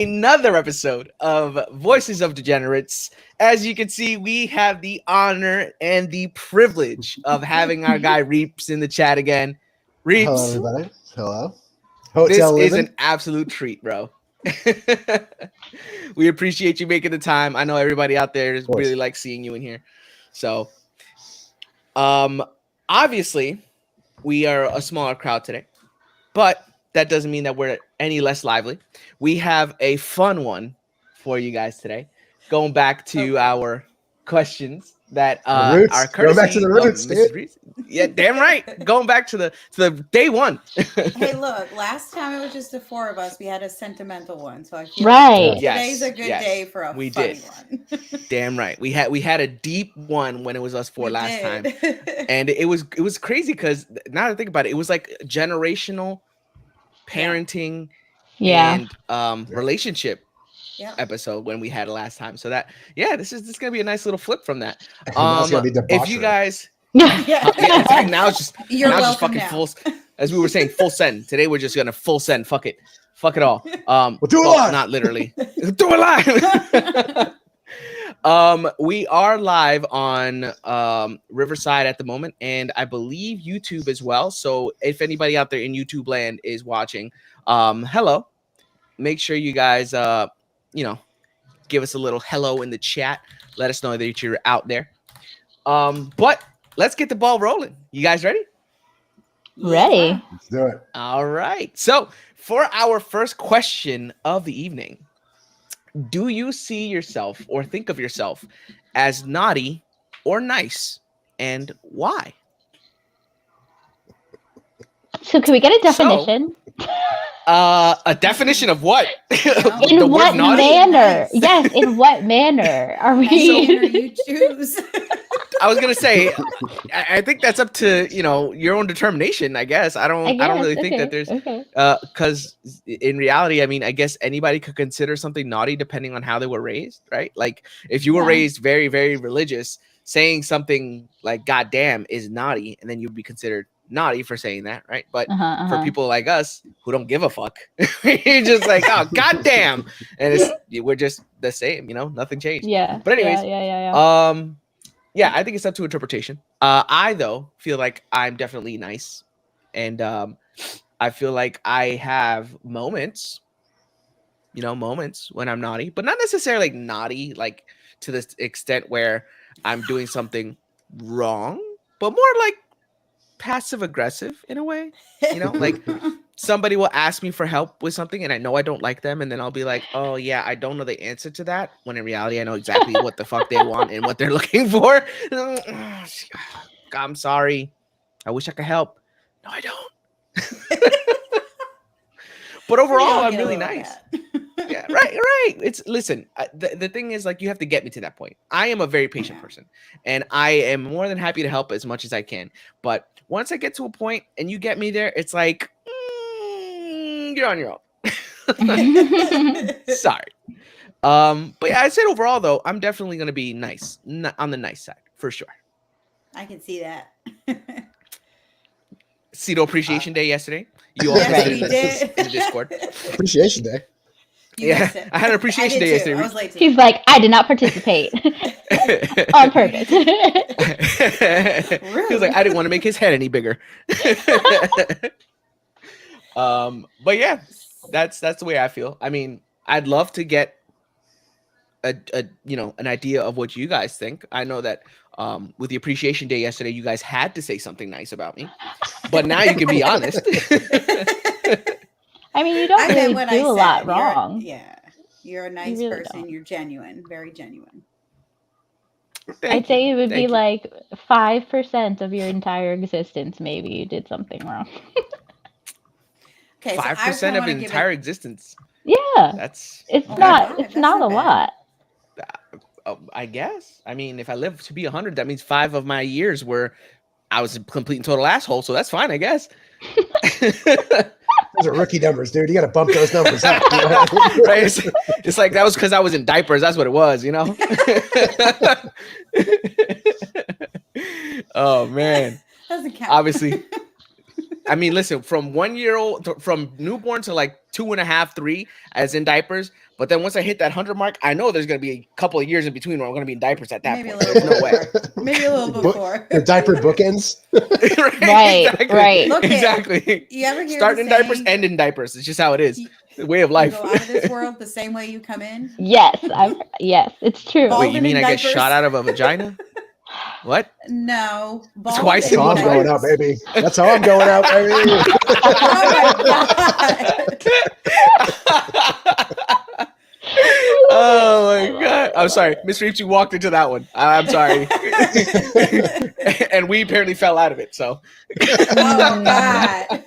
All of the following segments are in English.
another episode of Voices of Degenerates. As you can see, we have the honor and the privilege of having our guy Reeps in the chat again. Hello, Reeps, everybody. Hello. this Hotel is living. an absolute treat, bro. We appreciate you making the time. I know everybody out there really likes seeing you in here. So, obviously, we are a smaller crowd today, but that doesn't mean that we're any less lively. We have a fun one for you guys today, going back to our questions that Our roots. are Going back to courtesy the of roots, Mrs. dude. Reese. Yeah, damn right. Going back to the day one. Hey, look, last time it was just the four of us. We had a sentimental one. So I feel Right. like today's a good day for a funny one. Damn right. We had a deep one when it was us four last time. And it was crazy because now that I think about it, it was like generational parenting and relationship episode when we had it last time. So that this is gonna be a nice little flip from that. If you guys now it's just fucking full, as we were saying, full send. Today we're just gonna full send. Fuck it all. We'll do it live. Not literally. Do it live. We are live on Riverside at the moment, and I believe YouTube as well. So if anybody out there in YouTube land is watching, hello. Make sure you guys give us a little hello in the chat. Let us know that you're out there. But let's get the ball rolling. You guys ready? Ready. Let's do it. All right. So for our first question of the evening, do you see yourself or think of yourself as naughty or nice, and why? So can we get a definition? A definition of what? In what manner? Yes, in what manner are we? You choose. I was gonna say, I think that's up to your own determination. I guess I don't really think that there's because in reality, I mean, I guess anybody could consider something naughty depending on how they were raised, right? Like if you were raised very, very religious, saying something like "God damn" is naughty, and then you'd be considered naughty for saying that, right? But for people like us who don't give a fuck, you're just like, oh god damn, and we're just the same, nothing changed. But anyways, I think it's up to interpretation. I though feel like I'm definitely nice, and I feel like I have moments when I'm naughty, but not necessarily like naughty like to this extent where I'm doing something wrong, but more like passive aggressive in a way, like somebody will ask me for help with something and I know I don't like them, and then I'll be like, oh yeah, I don't know the answer to that, when in reality I know exactly what the fuck they want and what they're looking for. I'm sorry, I wish I could help. No, I don't. But overall I'm really nice. Yeah, right. Listen, the thing is, like, you have to get me to that point. I am a very patient person, and I am more than happy to help as much as I can. But once I get to a point and you get me there, it's like, you're on your own. Sorry. But yeah, I said overall though, I'm definitely gonna be nice, on the nice side for sure. I can see that. Cito Appreciation Day yesterday. You all yes, we did. In the Discord. Appreciation Day. I had an appreciation day yesterday. I was late He's like, I did not participate on purpose. He was like, I didn't want to make his head any bigger. But yeah, that's the way I feel. I mean, I'd love to get an idea of what you guys think. I know that with the appreciation day yesterday, you guys had to say something nice about me, but now you can be honest. I mean, you don't really do a lot wrong. You're a nice person. You're genuine, very genuine. I'd say it would be like 5% of your entire existence. Maybe you did something wrong. Okay, 5% of entire existence. Yeah, it's not a lot. I guess. I mean, if I live to be 100, that means 5 of my years were I was a complete and total asshole. So that's fine, I guess. Those are rookie numbers, dude. You got to bump those numbers up. Right? It's like that was because I was in diapers. That's what it was, Oh man. Doesn't count. Obviously. I mean, listen, from 1 year old, from newborn to like 2.5, 3, as in diapers. But then once I hit that 100 mark, I know there's going to be a couple of years in between where I'm going to be in diapers at that Maybe point. a little There's no way. Maybe a little before. The diaper bookends. Right, exactly. right. Look at- Exactly. You ever hear Start the in diapers, saying, end in diapers. It's just how it is. You- The way of you life. go out of this world the same way you come in? Yes, yes, it's true. Bald- Wait, you Baldwin mean in I get diapers? shot out of a vagina? What? No. Baldwin Twice That's in how I'm going out, baby. That's how I'm going out, baby. Oh my god! I'm sorry, Miss Reeves. You walked into that one. I'm sorry, and we apparently fell out of it. So, Oh God.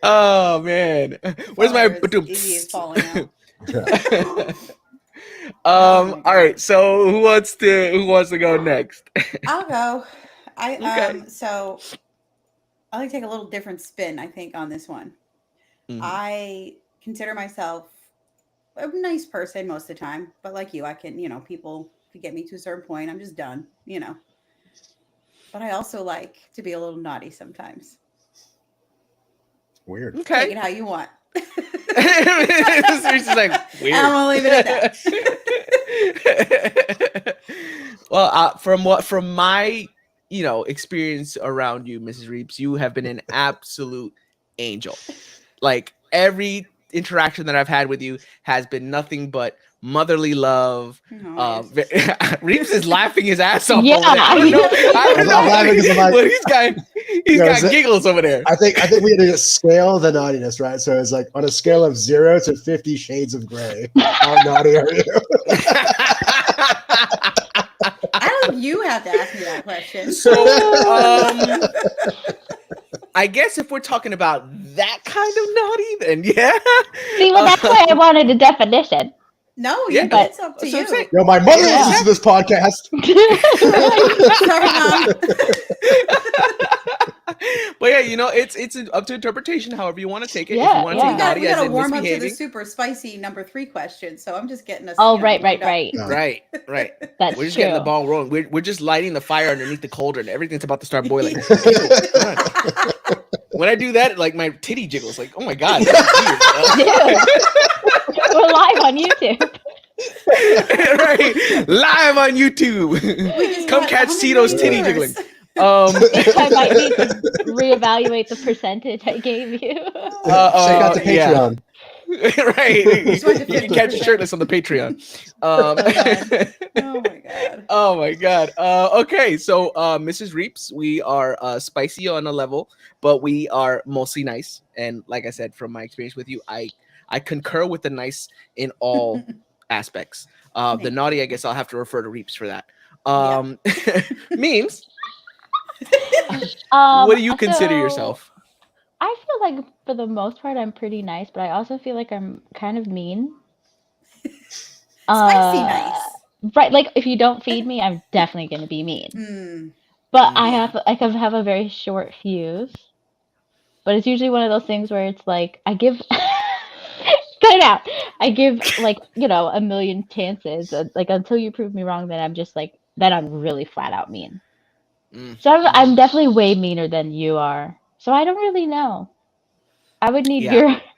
oh man, where's my? Easy is falling out. All right. So who wants to go next? I'll go. Okay. So I like to take a little different spin, I think, on this one. Mhm. I consider myself a nice person most of the time, but like you, I can, people could get me to a certain point, I'm just done, But I also like to be a little naughty sometimes. Weird. Take Okay. it how you want. She's like weird. I'm gonna leave it at that. Well, from my experience around you, Mrs. Reeves, you have been an absolute angel. Like every interaction that I've had with you has been nothing but motherly love. Oh, Reeves is laughing his ass off. Yeah. Over there. I don't know. I'm laughing 'cause I'm like- Well, he's got giggles over there. I think we had to scale the naughtiness, right? So it's like on a scale of 0 to 50 shades of gray. How naughty are you? I don't think you have to ask me that question. So, I guess if we're talking about that kind of naughty, then yeah. See, well, that's why I wanted a definition. No, Yeah, it's up to that's what I'm you. saying. Yo, my mother Yeah. listens to this podcast. Sorry, Mom. But yeah, it's up to interpretation. However you want to take it. If Yeah, you want yeah. to We take got naughty as to in warm up to the misbehaving. super spicy number 3 question. So I'm just getting us. Oh, right. warmed up. Right. That's We're just true. getting the ball rolling. We're just lighting the fire underneath the cauldron. Everything's about to start boiling. Ew, God. When I do that, like my titty jiggles. Like, oh my god. That's weird. We're live on YouTube. Right, live on YouTube. We just Come got catch 100 Cito's titty viewers. jiggling. I might need to reevaluate the percentage I gave you. Check out the yeah. Patreon. Right, Just wanted to you can catch shirtless on the Patreon. Oh my god. Oh my god. Okay, so Mrs. Reeps, we are spicy on a level, but we are mostly nice. And like I said, from my experience with you, I concur with the nice in all aspects. The naughty, I guess I'll have to refer to Reeps for that. Memes. What do you consider so yourself? I feel like for the most part I'm pretty nice, but I also feel like I'm kind of mean. Spicy nice. Right, like if you don't feed me, I'm definitely gonna be mean. Mm. But I have a very short fuse. But it's usually one of those things where it's like I give cut it out. I give like, a million chances. Like until you prove me wrong, then I'm just like then I'm really flat out mean. So I'm definitely way meaner than you are. So I don't really know. I would need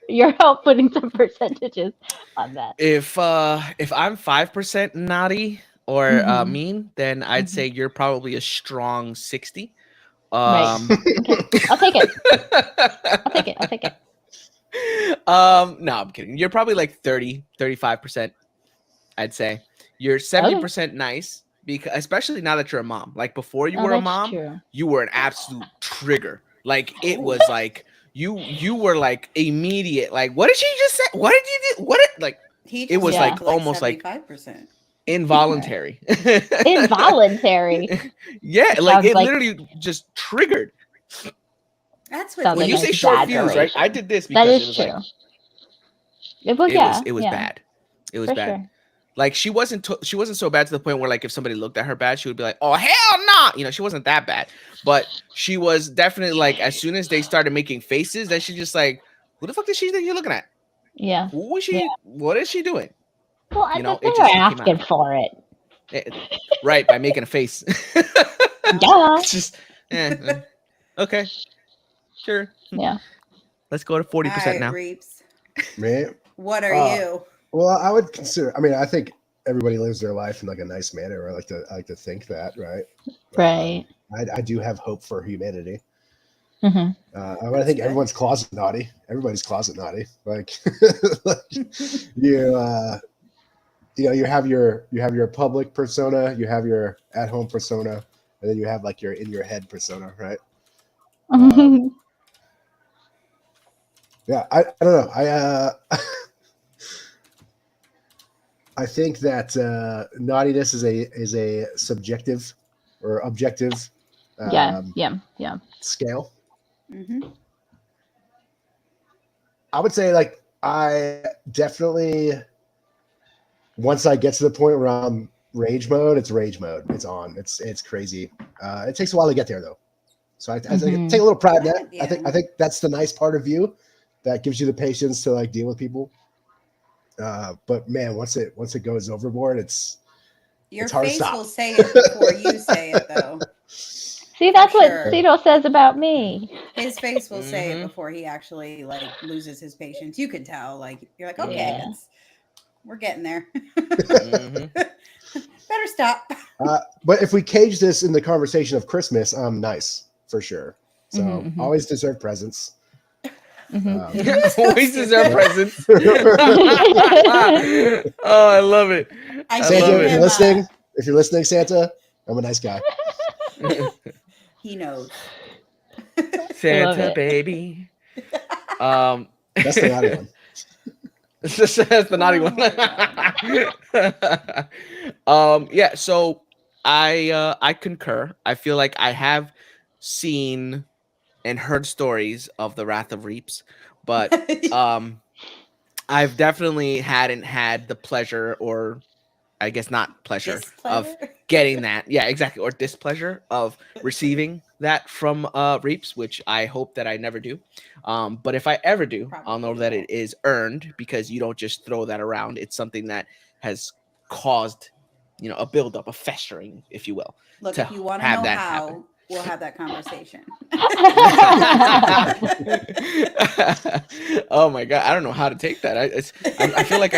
your help putting some percentages on that. If I'm 5% naughty or Mhm. mean, then I'd Mhm. say you're probably a strong 60. Right. Okay. I'll take it. I'll take it. No, I'm kidding. You're probably like 35%, I'd say. You're 70% nice, because especially now that you're a mom. Like before you were a that's mom, true. you were an absolute trigger. Like it was like you were like immediate. Like, what did she just say? What did you do? It was like almost like 75%. involuntary. Involuntary. Yeah, like Sounds it like- literally just triggered. That's what Sounds When like you an say short fuse, right? exaggeration. I did this That because is it was true. like It was bad. It was for bad. sure. Like she wasn't so bad to the point where like if somebody looked at her bad, she would be like, "Oh hell no!" She wasn't that bad, but she was definitely like as soon as they started making faces, then she just like, "Who the fuck did she think you're looking at? Yeah. Who is she? Yeah. What is she doing?" Well, I You know, think it they were just came asking out. for it. Right, by making a face. Yeah. It's just okay, sure. Yeah. Let's go to 40% now. Reeps. Man, What are you? Well, I would consider. I mean, I think everybody lives their life in like a nice manner. I like to think that, right? Right. I do have hope for humanity. Mm-hmm. I think everyone's closet naughty. Everybody's closet naughty. Like, you have your public persona, you have your at home persona, and then you have like your in your head persona, right? Yeah, I don't know. I think that naughtiness is a subjective or objective Yeah. scale. Mm-hmm. I would say like I definitely, once I get to the point where I'm rage mode, it's rage mode. It's on. It's crazy. It takes a while to get there though. So I take a little pride in that. Yeah. I think that's the nice part of you that gives you the patience to like deal with people. But man, once it goes overboard, Your it's hard to face stop. will say it before you say it, though. See, that's For what sure. Cito says about me. His face will say Mhm. it before he actually like loses his patience. You can tell. Like you're like, okay, Yeah. we're getting there. Mhm. Better stop. But if we cage this in the conversation of Christmas, I'm nice for sure. So Mhm. always deserve presents. Always deserve presents. Oh, I love it. I love Santa, it. if you're listening, Santa, I'm a nice guy. He knows. Santa it. baby. That's the naughty one. That's the naughty one. Yeah, so I concur. I feel like I have seen and heard stories of the Wrath of Reaps, but I've definitely hadn't had the pleasure, or I guess not pleasure, of getting that. Yeah, exactly. Or displeasure of receiving that from Reaps, which I hope that I never do. But if I ever do, I'll know that it is earned, because you don't just throw that around. It's something that has caused, a buildup, a festering, if you will. Look, to if you want to have know that how, happen. we'll have that conversation. Oh my God, I don't know how to take that. I feel like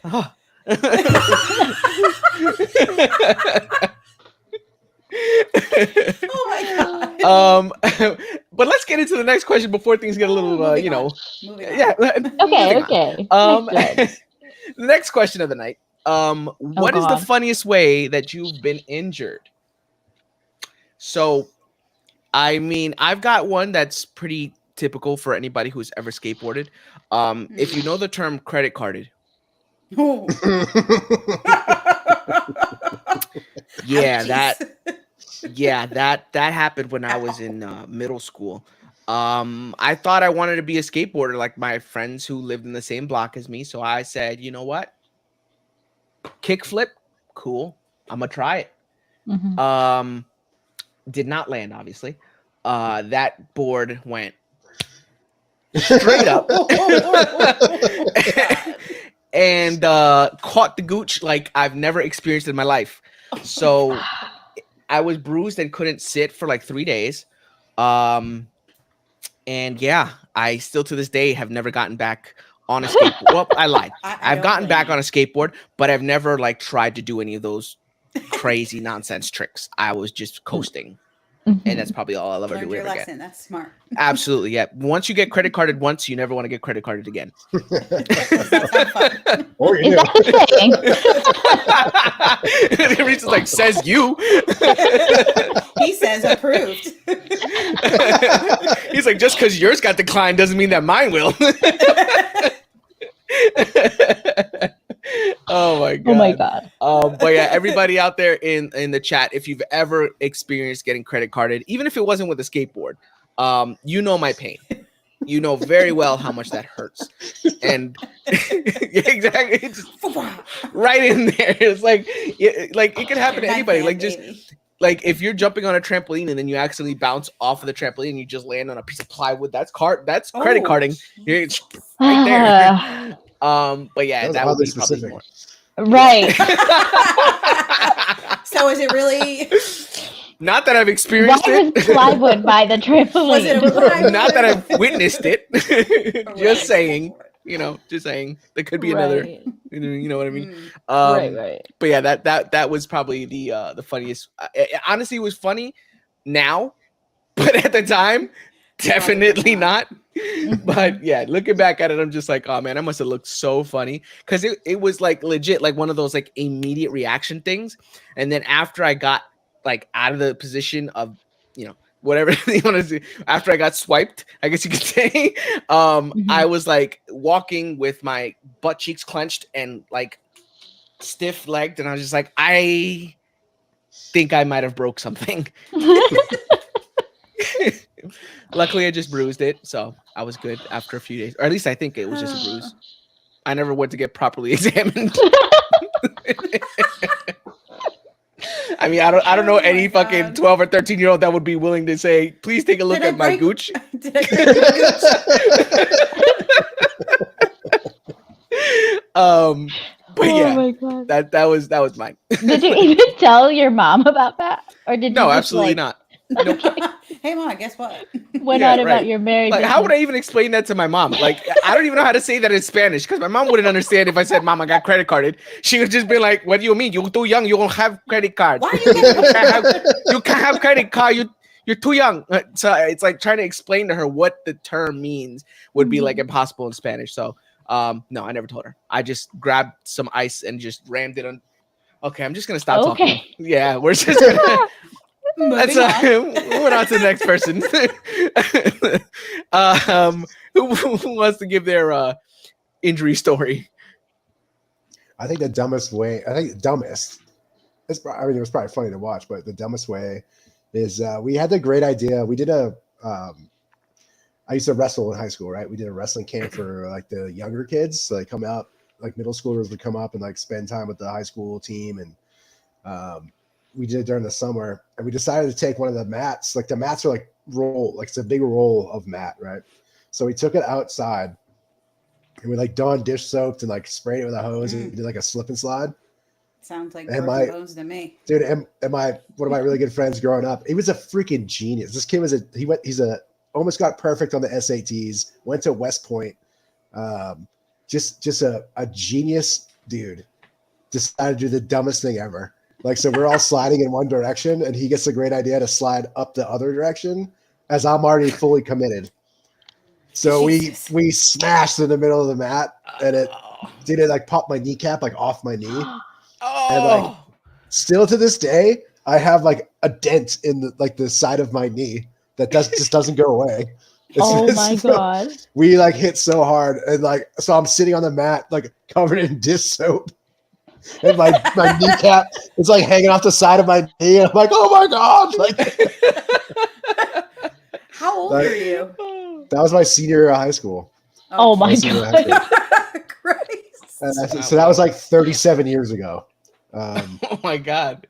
oh. Oh my God. But let's get into the next question before things get a little, Moving on. yeah. Okay. The next question of the night. What is the God. funniest way that you've been injured? So, I mean, I've got one that's pretty typical for anybody who's ever skateboarded. If you know the term credit carded. Oh. Yeah, Ouchies. that happened when I was in middle school. I thought I wanted to be a skateboarder like my friends who lived in the same block as me. So I said, you know what? Kickflip, cool. I'm gonna try it. Mhm. Did not land, obviously. That board went straight up and caught the gooch like I've never experienced in my life. So I was bruised and couldn't sit for like 3 days. And yeah, I still to this day have never gotten back on a skateboard. Well, I lied. I've gotten back on a skateboard, but I've never like tried to do any of those crazy nonsense tricks. I was just coasting. And that's probably all I'll ever Learned do your ever lesson. again. That's smart. Absolutely, yeah. Once you get credit carded once, you never want to get credit carded again. Or Is that the saying? Reese is like, says you. He says approved. He's like, just because yours got declined doesn't mean that mine will. Oh my God. Oh my God. But yeah, everybody out there in the chat, if you've ever experienced getting credit carded, even if it wasn't with a skateboard, you know my pain. You know very well how much that hurts. And yeah, exactly, it's right in there. It's like it can happen to anybody. Like just like if you're jumping on a trampoline and then you accidentally bounce off of the trampoline and you just land on a piece of plywood, that's credit carding. It's right there. But yeah, that would be probably more. Right. So is it really? Not that I've experienced Why was plywood by the trampoline? Was it a plywood? Not that I've witnessed it. Just saying. You know, just saying there could be another. Right. You know what I mean? Right. But yeah, that was probably the funniest. Honestly, it was funny now, but at the time, definitely not. But yeah, looking back at it, I'm just like, oh man, I must have looked so funny because it was like legit, like one of those like immediate reaction things. And then after I got like out of the position of, you know, whatever you want to do, after I got swiped, I guess you could say, I was like walking with my butt cheeks clenched and like stiff legged, and I was just like, I think I might have broke something. Luckily, I just bruised it, so I was good after a few days, or at least I think it was just a bruise. I never went to get properly examined. I mean, I don't know any fucking 12 or 13-year-old that would be willing to say, "Please take a look at my gooch." Did I break your gooch? But yeah, my God. that was mine. Did you even tell your mom about that, or did you No, just, absolutely like, not. Okay. Hey, Mom, guess what? Went Yeah, on about right. your married. Like, how would I even explain that to my mom? Like, I don't even know how to say that in Spanish because my mom wouldn't understand if I said, "Mom, I got credit carded." She would just be like, "What do you mean? You're too young. You don't have credit cards. Why are you getting You can't have credit card. You're too young." So it's like trying to explain to her what the term means would be like impossible in Spanish. So no, I never told her. I just grabbed some ice and just rammed it on. Okay, I'm just gonna stop talking. Yeah, we're just gonna. Let's move on to the next person. Who wants to give their injury story? I think the dumbest way. I think dumbest. I mean, it was probably funny to watch, but the dumbest way is we had the great idea. We did a. I used to wrestle in high school, right? We did a wrestling camp for like the younger kids. So they come out, like middle schoolers would come up and like spend time with the high school team, and we did it during the summer. And we decided to take one of the mats. Like the mats are like roll, like it's a big roll of mat, right? So we took it outside, and we like donned dish soaped and like sprayed it with a hose and did like a slip and slide. Sounds like And broken bones to me. Dude, and one of my really good friends growing up, he was a freaking genius. This kid was almost got perfect on the SATs, went to West Point. Just a genius dude. Decided to do the dumbest thing ever. Like, so we're all sliding in one direction, and he gets a great idea to slide up the other direction as I'm already fully committed. So we smashed in the middle of the mat, and it like popped my kneecap like off my knee. And like still to this day, I have like a dent in the side of my knee that just doesn't go away. My God. We like hit so hard, and like so I'm sitting on the mat like covered in dish soap. And my kneecap is like hanging off the side of my knee. And I'm like, oh my God. Like, how old are you? That was my senior year of high school. Oh my God. Christ. So that was like 37 years ago. Oh my God.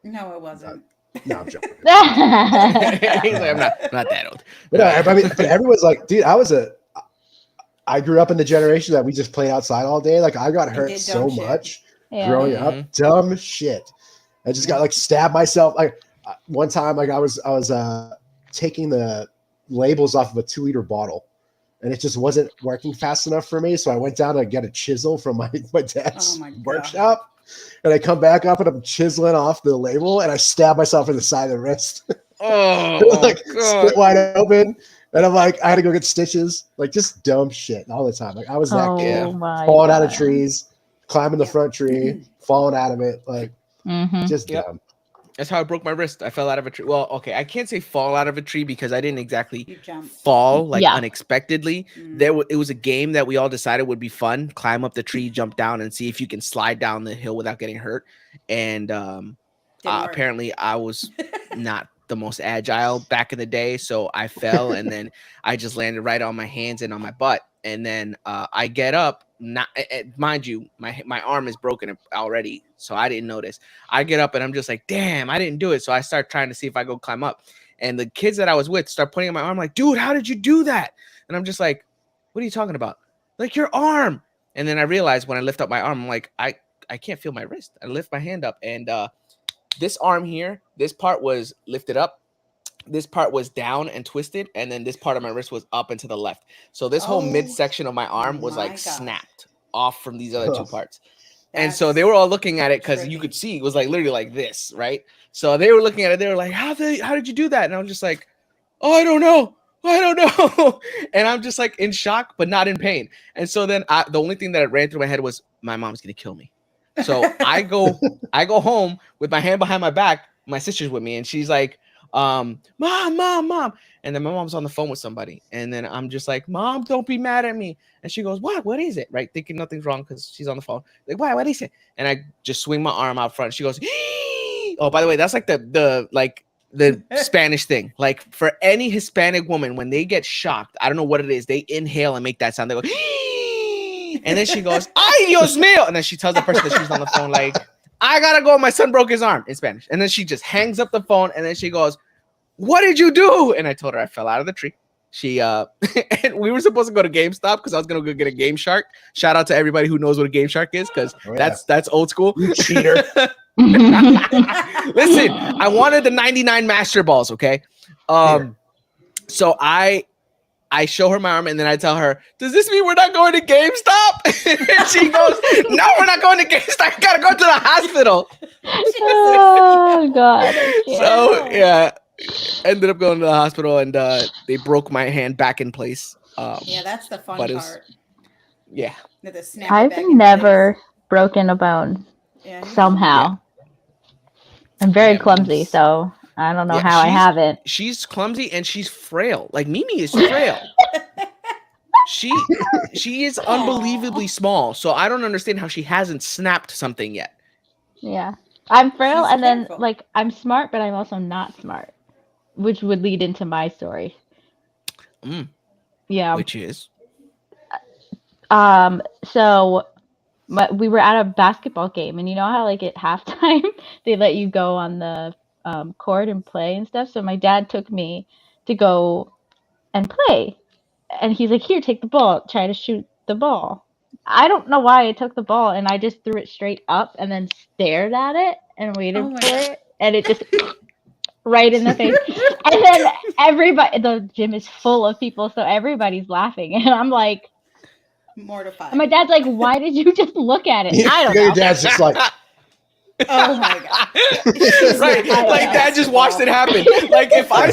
No, it wasn't. No, I'm joking. He's like, I'm not that old. But, I mean, but everyone's like, dude, I grew up in the generation that we just played outside all day. Like I got hurt so much growing up. Dumb shit. I just got like stabbed myself. Like one time, like I was taking the labels off of a 2-liter bottle, and it just wasn't working fast enough for me. So I went down to get a chisel from my dad's workshop, and I come back up and I'm chiseling off the label, and I stab myself in the side of the wrist. Like split wide open. And I'm like, I had to go get stitches, like just dumb shit all the time. Like I was that kid, falling out of trees, climbing the front tree, falling out of it, like just dumb. That's how I broke my wrist. I fell out of a tree. Well, okay, I can't say fall out of a tree because I didn't exactly fall like unexpectedly. It was a game that we all decided would be fun. Climb up the tree, jump down, and see if you can slide down the hill without getting hurt. And apparently, I was not the most agile back in the day, so I fell, and then I just landed right on my hands and on my butt. And then I get up. Not mind you, my arm is broken already, so I didn't notice. I get up and I'm just like, damn, I didn't do it. So I start trying to see if I go climb up, and the kids that I was with start pointing at my arm like, dude, how did you do that? And I'm just like, what are you talking about? Like your arm. And then I realized when I lift up my arm, I'm like, I can't feel my wrist. I lift my hand up, and this arm here, this part was lifted up, this part was down and twisted, and then this part of my wrist was up and to the left. So this whole midsection of my arm was like snapped off from these other two parts. And so they were all looking at it because you could see it was like literally like this, right? So they were looking at it. They were like, how did you do that? And I was just like, oh, I don't know. And I'm just like in shock, but not in pain. And so then the only thing that ran through my head was my mom's going to kill me. So I go home with my hand behind my back. My sister's with me and she's like, mom. And then my mom's on the phone with somebody. And then I'm just like, Mom, don't be mad at me. And she goes, what is it? Right. Thinking nothing's wrong because she's on the phone. Like, what is it? And I just swing my arm out front. She goes, oh, by the way, that's like the Spanish thing. Like for any Hispanic woman, when they get shocked, I don't know what it is. They inhale and make that sound. They go, and then she goes, ay, Dios mío. And then she tells the person that she's on the phone, like, I gotta go. My son broke his arm in Spanish. And then she just hangs up the phone. And then she goes, what did you do? And I told her I fell out of the tree. She and we were supposed to go to GameStop because I was gonna go get a Game Shark. Shout out to everybody who knows what a Game Shark is, because that's old school. You cheater. Listen, I wanted the 99 Master Balls, okay? So I show her my arm and then I tell her, does this mean we're not going to GameStop? And she goes, no, we're not going to GameStop. I gotta go to the hospital. Oh God. So yeah, ended up going to the hospital and they broke my hand back in place. Yeah, that's the fun part. Yeah. I've never broken a bone somehow. Yeah. I'm very clumsy, so I don't know how I haven't. She's clumsy and she's frail. Like Mimi is frail. She is unbelievably small. So I don't understand how she hasn't snapped something yet. Yeah. I'm frail and then like I'm smart, but I'm also not smart, which would lead into my story. Yeah. Which is? So we were at a basketball game, and you know how like at halftime they let you go on the court and play and stuff. So my dad took me to go and play, and he's like, "Here, take the ball. Try to shoot the ball." I don't know why I took the ball, and I just threw it straight up and then stared at it and waited for it, and it just right in the face. And then everybody, the gym is full of people, so everybody's laughing, and I'm like. Mortified. And my dad's like, why did you just look at it? I don't know. Your dad's just like, oh my God. Right. Like dad just watched it happen. Like if I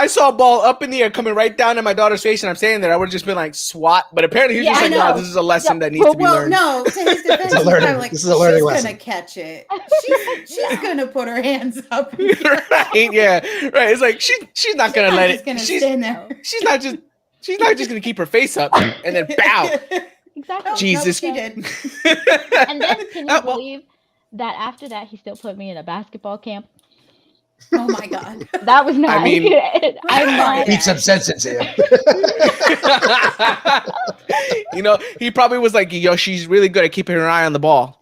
saw a ball up in the air coming right down in my daughter's face and I'm standing there, I would have just been like SWAT. But apparently he's just like, no, this is a lesson that needs to be learned. No, to his defense, he's like, this is a learning lesson. She's gonna catch it. She's gonna put her hands up. Right, yeah. Right. It's like she's not gonna let it. She's stand there. She's not just gonna keep her face up and then bow. Exactly. Jesus. She did. And then can you believe that after that he still put me in a basketball camp? Oh my God. That was not. I mean, I'm beat some sense into you. You know, he probably was like, yo, she's really good at keeping her eye on the ball.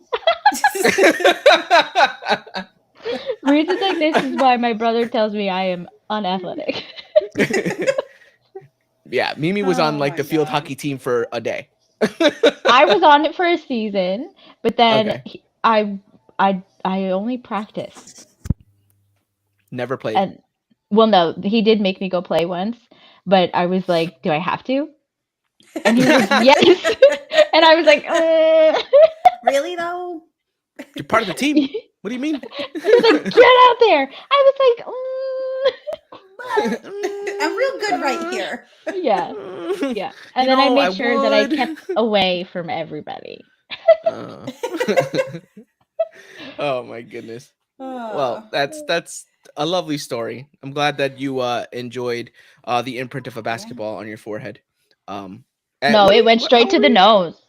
Reasons like this is why my brother tells me I am unathletic. Yeah, Mimi was on like the field hockey team for a day. I was on it for a season, but then I only practiced. Never played. And well, no, he did make me go play once, but I was like, "Do I have to?" And he was like, "Yes." And I was like, "Really though?" You're part of the team. What do you mean? He was like, "Get out there!" I was like, I'm real good right here. Yeah. And then I made sure that I kept away from everybody. Oh my goodness. Well, that's a lovely story. I'm glad that you enjoyed the imprint of a basketball on your forehead. No, it went straight to the nose.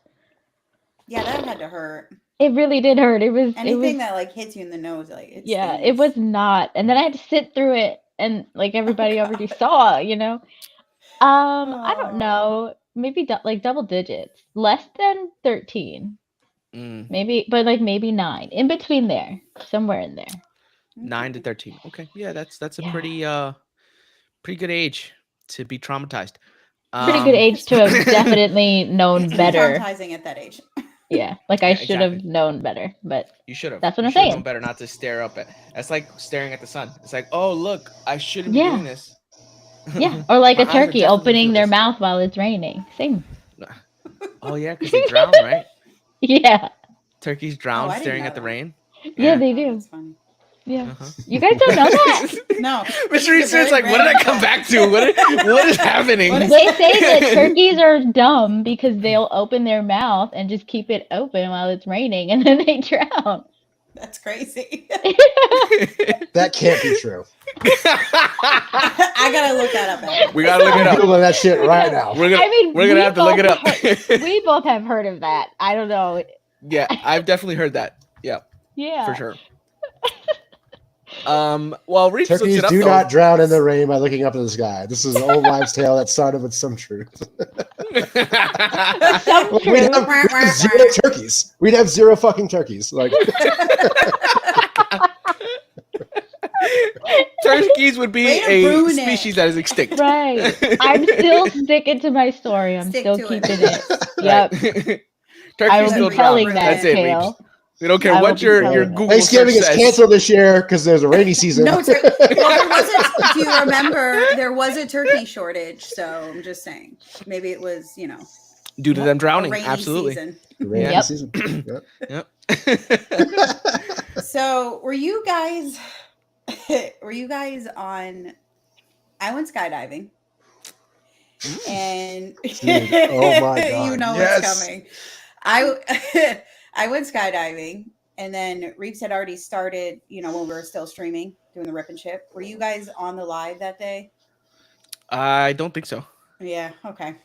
Yeah, that had to hurt. It really did hurt. It was anything that like hits you in the nose, like it stings. It was not. And then I had to sit through it. And like everybody already saw, you know, I don't know, maybe like double digits, less than 13, maybe, but like maybe 9, in between there, somewhere in there. 9 to 13. Okay, yeah, that's a pretty good age to be traumatized. Pretty good age to have definitely known better. Traumatizing at that age. Yeah, like I Yeah, should have exactly. known better, but You should have. that's what You I'm should have known saying. better not to stare up at. That's like staring at the sun. It's like, oh look, I shouldn't be Yeah. doing this. Yeah, or like My a eyes are turkey definitely gonna opening feel their this. mouth while it's raining. Same. Oh yeah, because they drown, right? Yeah. Turkeys Oh, drown I didn't staring know at the that. rain. Yeah, they Oh, do. that's funny. Yeah. Uh-huh. You guys don't know that? No. Mr. Research, like, what did I come back to? What is happening? What is- They say that turkeys are dumb because they'll open their mouth and just keep it open while it's raining and then they drown. That's crazy. That can't be true. I gotta look that up. After. We gotta look it I'm up. Googling that shit right now. We're gonna, I mean, we're gonna we have to look it up. both we both have heard of that. I don't know. Yeah, I've definitely heard that. Yeah, Yeah. for sure. Well, Reeves looks Turkeys it up, do though. not drown in the rain by looking up to the sky. This is an old wives' tale that started with some truth. Some We'd truth. have zero turkeys. We'd have zero fucking turkeys. Like Turkeys would be Way to a ruin it. species that is extinct. Right. I'm still sticking to my story. I'm Stick still to it. keeping it. Right. Yep. Turkeys I will still be drown. telling that That's it, Reeves. tale. We don't care I will what be your telling that. Google Thanksgiving search is says. canceled this year because there's a rainy season. No, well, there wasn't. Do you remember there was a turkey shortage? So I'm just saying, maybe it was, Due to them a drowning. rainy Absolutely. season. Rainy Yep. season. Yep. Yep. So were you guys on? I went skydiving, and Dude, oh my God, you know yes. what's coming. I went skydiving, and then Reeves had already started. When we were still streaming, doing the rip and chip. Were you guys on the live that day? I don't think so. Yeah. Okay.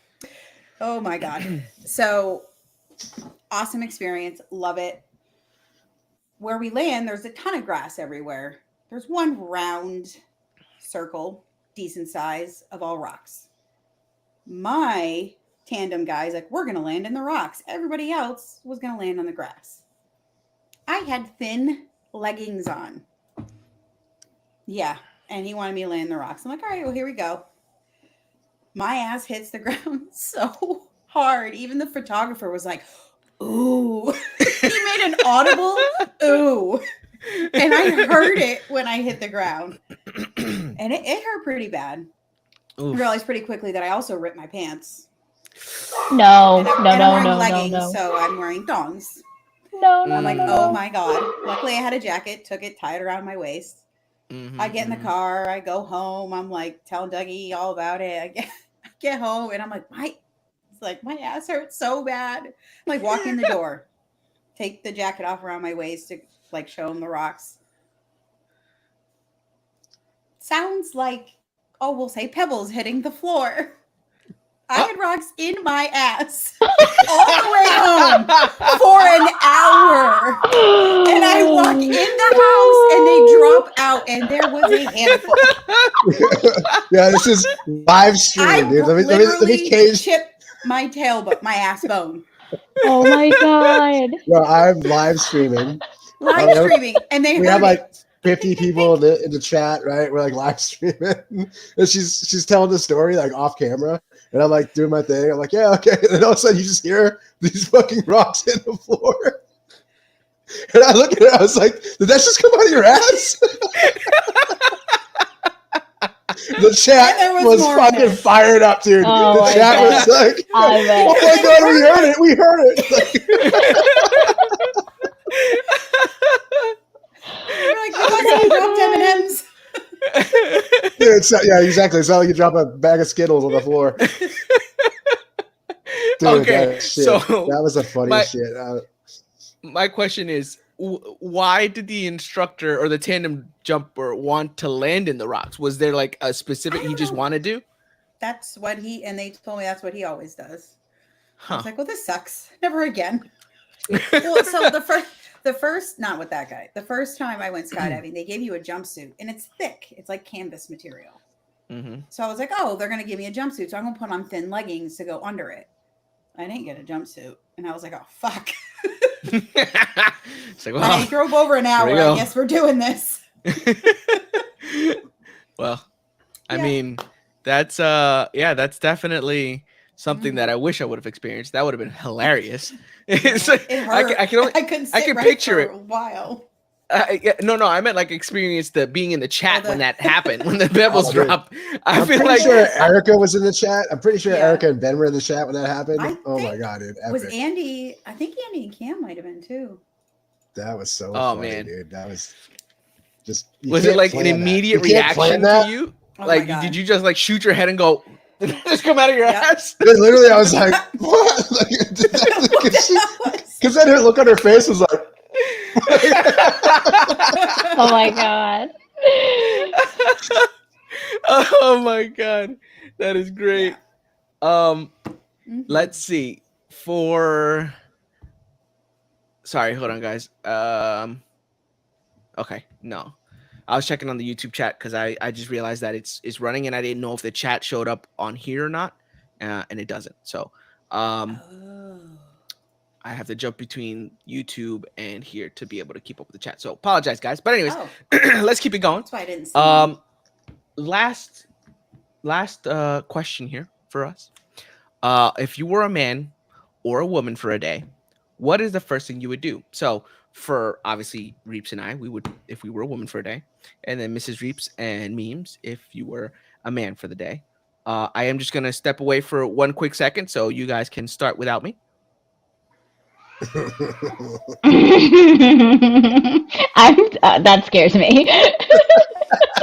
Oh my God. So awesome experience. Love it. Where we land, there's a ton of grass everywhere. There's one round circle, decent size, of all rocks. My tandem guy's like, we're going to land in the rocks. Everybody else was going to land on the grass. I had thin leggings on. Yeah. And he wanted me to land in the rocks. I'm like, all right, well, here we go. My ass hits the ground so hard. Even the photographer was like, ooh. He made an audible ooh. And I heard it when I hit the ground. And it hurt pretty bad. Oof. I realized pretty quickly that I also ripped my pants. No, And I'm wearing leggings, so I'm wearing thongs. No, I'm like, no. oh my God. Luckily, I had a jacket, took it, tied it around my waist. Mhm, I get in the mhm. car, I go home. I'm like telling Dougie all about it. I get home and I'm like, my ass hurts so bad. I'm like walking in the door, take the jacket off around my waist to like show him the rocks. Sounds like, we'll say pebbles hitting the floor. I had rocks in my ass all the way home for an hour. And I walk in the house and they drop out, and there was a handful. Yeah, this is live I stream, dude. Let me literally cage. chipped my tailbone, my ass bone. Oh my God. No, I'm live streaming. Live streaming, and they We heard have like it. 50 people in the chat, right? We're like live streaming, and she's telling the story like off camera, and I'm like doing my thing. I'm like, yeah, okay. And then all of a sudden, you just hear these fucking rocks hit the floor, and I look at it. I was like, did that just come out of your ass? The chat And there was was more fucking in it. fired up, dude. Oh The my chat God. was like, I bet. oh my God, we heard it. We heard it. They're like, I dropped M&Ms. Dude, yeah, exactly. It's not like you drop a bag of Skittles on the floor. Dude, Okay, that shit, so that was the funniest shit. My question is, why did the instructor or the tandem jumper want to land in the rocks? Was there like a specific I he don't just know. wanted to do? That's what they told me that's what he always does. I Huh. was like, well, this sucks. Never again. Well, so the first, not with that guy. The first time I went skydiving, they gave you a jumpsuit, and it's thick. It's like canvas material. Mm-hmm. So I was like, oh, they're gonna give me a jumpsuit, so I'm gonna put on thin leggings to go under it. I didn't get a jumpsuit, and I was like, oh fuck. It's like, I well, drove over an hour. we go. I guess we're doing this. well, I Yeah. mean, that's definitely something that I wish I would have experienced. That would have been hilarious. It hurt. I couldn't sit can right picture for it. a while. No, I meant like experience the being in the chat when that happened, when the pebbles dropped. I'm feel pretty like sure Erica was in the chat. I'm pretty sure Yeah. Erica and Ben were in the chat when that happened. I Oh my think- god, dude! Was Epic. Andy? I think Andy and Cam might have been too. That was so Oh, funny, man. dude. That was just. you was it can't like an plan that. immediate You can't plan reaction that. to you? Oh my Like, God. did you just like shoot your head and go? Did it just come out of your Yep. ass? Dude, literally, I was like, "What?" Because then her look on her face was like, Oh my god. Oh my god, that is great. Mhm. Let's see. Sorry, hold on, guys. Okay, no. I was checking on the YouTube chat because I just realized that it's running and I didn't know if the chat showed up on here or not, and it doesn't. So Oh. I have to jump between YouTube and here to be able to keep up with the chat. So apologize, guys. But anyways, Oh, let's keep it going. that's why I didn't see. Last question here for us. If you were a man or a woman for a day, what is the first thing you would do? So for obviously Reeps and I, we would if we were a woman for a day, and then Mrs. Reeps and Memes if you were a man for the day. I am just gonna step away for one quick second so you guys can start without me. That scares me.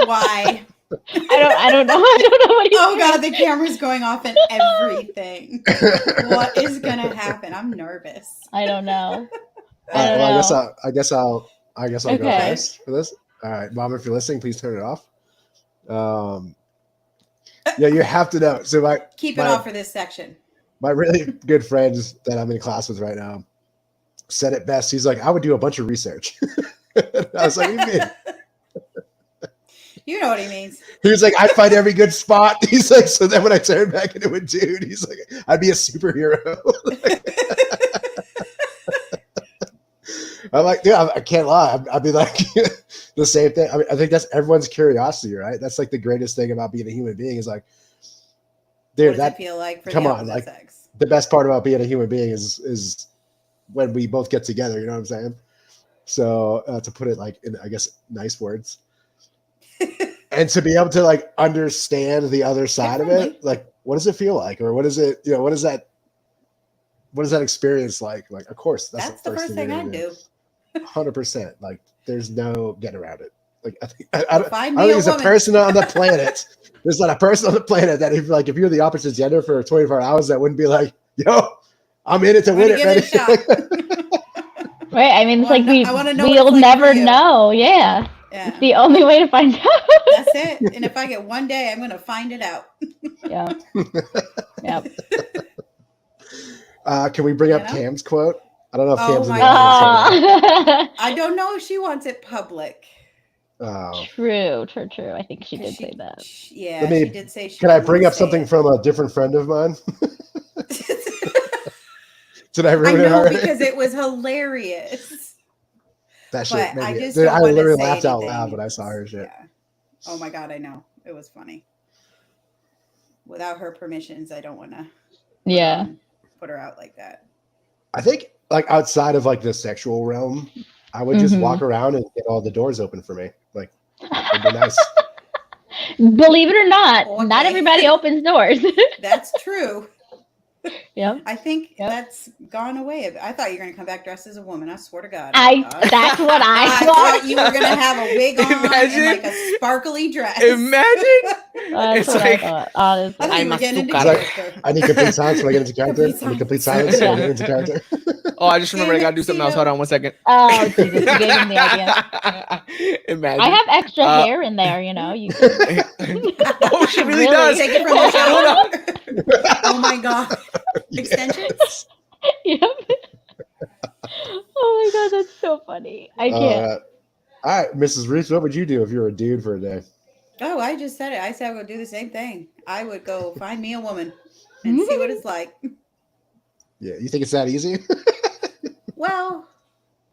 Why? I don't know. I don't know what he's Oh god, the camera's going off and everything. What is gonna happen? I'm nervous. I don't know. well, I guess I'll go Okay. first for this. All right, Mom, if you're listening, please turn it off. Yeah, you have to know. So Keep it my- off for this section. my really good friends that I'm in class with right now said it best. He's like, I would do a bunch of research. I was like, what do you mean? You know what he means. He was like, I'd find every good spot. He's like, so then when I turn back into a dude, he's like, I'd be a superhero. I'm like, dude, I can't lie. I'd be like the same thing. I mean, I think that's everyone's curiosity, right? That's like the greatest thing about being a human being is like, dude, What does it feel like for come the on, opposite like, sex? the best part about being a human being is when we both get together. You know what I'm saying? So to put it like in, I guess, nice words, and to be able to like understand the other side of it, like, what does it feel like, or what is it? You know, what is that experience like? Like, of course, That's the first thing I'd do. 100%. Like, there's no get around it. Like, I think Find I me think a there's a woman. person on the planet. There's not a person on the planet that if you're the opposite gender for 24 hours, that wouldn't be like, yo, I'm in it to I'm win gonna it, give it a man. Right? I mean, it's like I wanna know what we'll it's like never for you. know. Yeah. Yeah, It's the only way to find out. that's it. And if I get one day, I'm gonna find it out. Yeah. Yep. Can we bring up You know? Cam's quote? I don't know if Oh Cam's in my the audience. I don't know if she wants it public. Oh. True. I think she 'Cause did say that. Yeah, Let me- she did say she. Can I didn't bring wanna up say something it. from a different friend of mine? Did I I ruin it know already? because it was hilarious. That shit. But made I me- just dude, don't I wanna literally say laughed out anything. loud when I saw her shit. Yeah. Oh my god, I know. It was funny. Without her permissions, I don't want to Yeah. put her out like that. I think like outside of like the sexual realm, I would just Mhm. walk around and get all the doors open for me. Like, it'd be nice. Believe it or not, not Okay. everybody opens doors. That's true. Yep. I think Yep. that's gone away. a bit. I thought you were going to come back dressed as a woman. I swear to God. That's what I I thought. thought you were going to have a wig on Imagine. and like a sparkly dress. Imagine. That's It's what like- I thought, honestly. I thought you I'm were a getting into suka. character. I need complete silence when I get into character. Complete I need complete silence. silence when I get into character. Oh, I just remembered I gotta do something else. Hold on one second. Oh, Jesus, you gave him the idea. Imagine. I have extra Uh, hair in there, you know. You Oh, she really, Really? does. Take it from the shower. Oh my God. Extensions? Yep. Oh my god, that's so funny. I can't. All right, Mrs. Reese, what would you do if you were a dude for a day? Oh, I just said it. I said I would do the same thing. I would go find me a woman and see what it's like. Yeah, you think it's that easy? Well,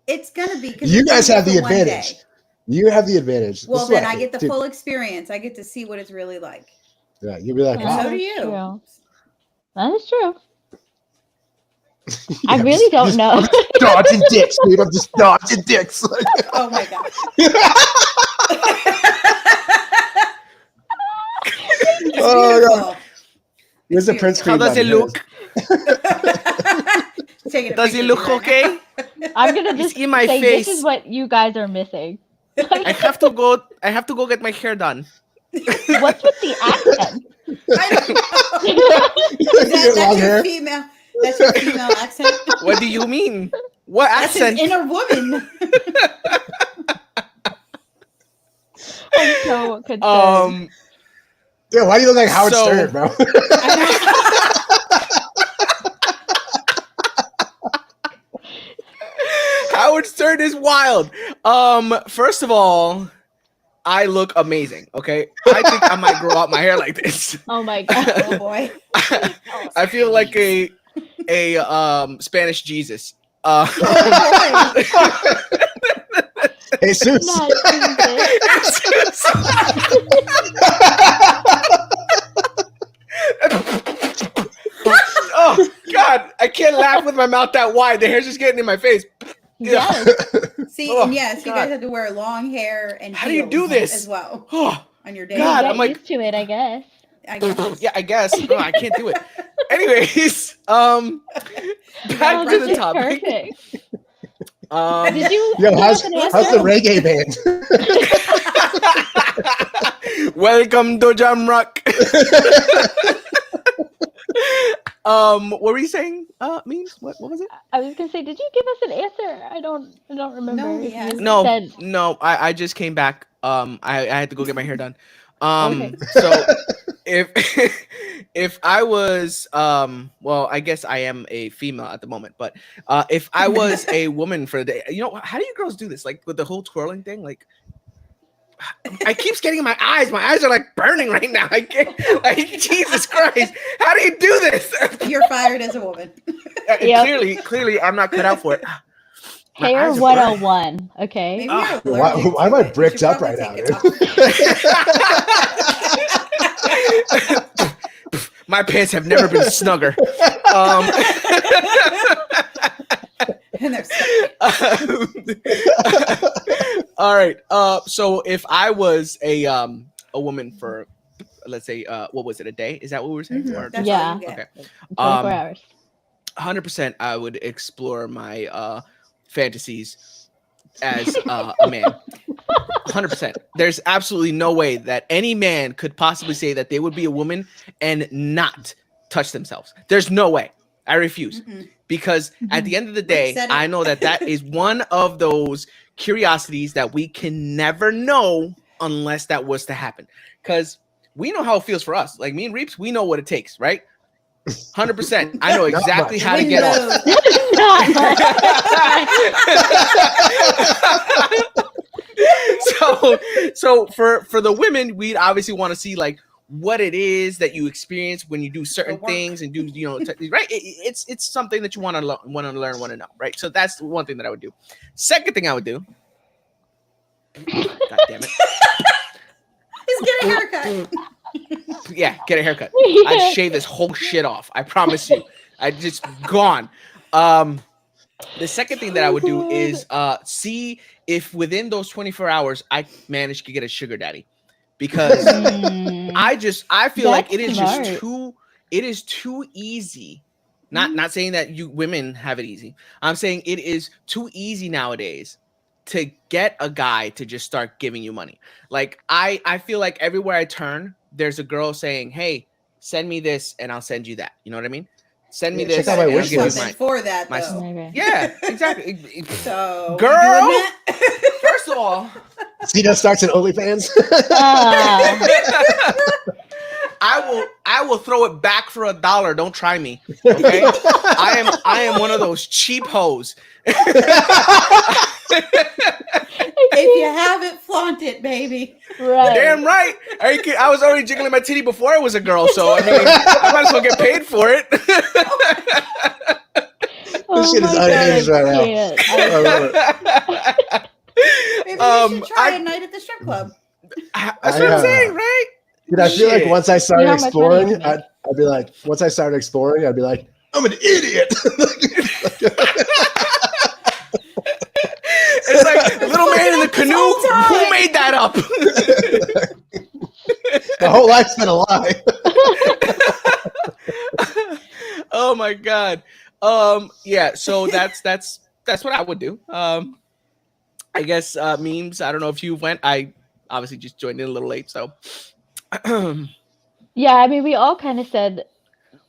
it's gonna be. 'cause You it's guys only have the for one advantage. day. You have the advantage. This Well, is what then I get the dude, full experience. I get to see what it's really like. Yeah, you'll be like, And wow. so do that's you. true. That is true. I really don't know. I'm just dodging dicks, dude. I'm just dodging dicks. Oh my god. Oh god. Here's the Prince How cream does bun. it look? Does it look okay? I'm gonna It's just in my say face. this is what you guys are missing. I have to go get my hair done. What's with the accent? I don't know. Your long That's hair? your female. That's your female accent. What do you mean? What That's his accent? inner woman. I'm so concerned. Yeah, why do you look like Howard So- Stern, bro? Howard Stern is wild. First of all, I look amazing. Okay, I think I might grow out my hair like this. Oh my god. Oh boy. I feel like a Spanish Jesus. Jesus. Not Jesus. Oh God, I can't laugh with my mouth that wide. The hair's just getting in my face. Yes. See, Oh, and yes, you God. guys have to wear long hair and How do you heels do this? as well Oh, on your day. God, Get I'm like- used to it, I guess. I guess. yeah, I guess. No, I can't do it. Anyways, back Oh, to this the is topic. perfect. Um, Did you Yo, give how's us an the answer? reggae band? welcome to Jamrock. What were you saying? Means what was it? I was gonna say, did you give us an answer? I don't remember. No, if yeah. you No, said- no. I just came back. I had to go get my hair done. Okay. So if I was well, I guess I am a female at the moment, but if I was a woman for the day, you know, how do you girls do this? Like with the whole twirling thing, like I keep getting in my eyes. My eyes are like burning right now. I can't, like, Jesus Christ. How do you do this? You're fired as a woman. Yep. Clearly I'm not cut out for it. My Hair eyes are 101, okay? Maybe Ah. you're Why- allergic why am to I it. You bricked should up probably right take now, it off. My pants have never been snugger. And they're so- All right. So if I was a woman for, let's say, what was it, a day? Is that what we were saying? Mhm, Or- that's Yeah. all you get. Okay. 24 hours. 100%. I would explore my fantasies as a man. 100%. There's absolutely no way that any man could possibly say that they would be a woman and not touch themselves. There's no way. I refuse. Mm-mm. Because at the end of the day, said it. I know that is one of those curiosities that we can never know unless that was to happen. Because we know how it feels for us. Like me and Reeps, we know what it takes, right? 100%. I know Not exactly much. how to get off. so for the women, we'd obviously want to see like what it is that you experience when you do certain The work. things and do, you know, right? It's something that you want to learn, want to know, right? So that's one thing that I would do. Second thing I would do. God damn it! Just get a haircut. Yeah, get a haircut. I'd shave this whole shit off. I promise you. I just gone. The second thing that I would do is see if within those 24 hours I managed to get a sugar daddy, because Mm. I feel like That's it is smart. just too easy. Not saying that you women have it easy. I'm saying it is too easy nowadays to get a guy to just start giving you money. Like I feel like everywhere I turn, there's a girl saying, "Hey, send me this and I'll send you that." You know what I mean? Send me Yeah, this check out my and I'll wish give you list. my Something for that my- though. Okay. yeah, exactly. So Girl! you doing that? First of all, Cena starts at OnlyFans. I will throw it back for $1. Don't try me. Okay? I am one of those cheap hoes. If you have it, flaunt it, baby. Right. Damn right. I was already jiggling my titty before I was a girl, so I mean I might as well get paid for it. This shit is my God, unhinged right now. I can't. I love it. Maybe you should try I- a night at the strip club. That's what I'm saying, right? Dude, I feel like Shit. once I started how much money you exploring, can make. I'd be like, once I started exploring, I'd be like, I'm an idiot. It's like little man in the canoe. Who made that up? The whole life's been a lie. Oh my god. Yeah. So that's what I would do. I guess memes. I don't know if you went. I obviously just joined in a little late, so. Yeah, I mean, we all kind of said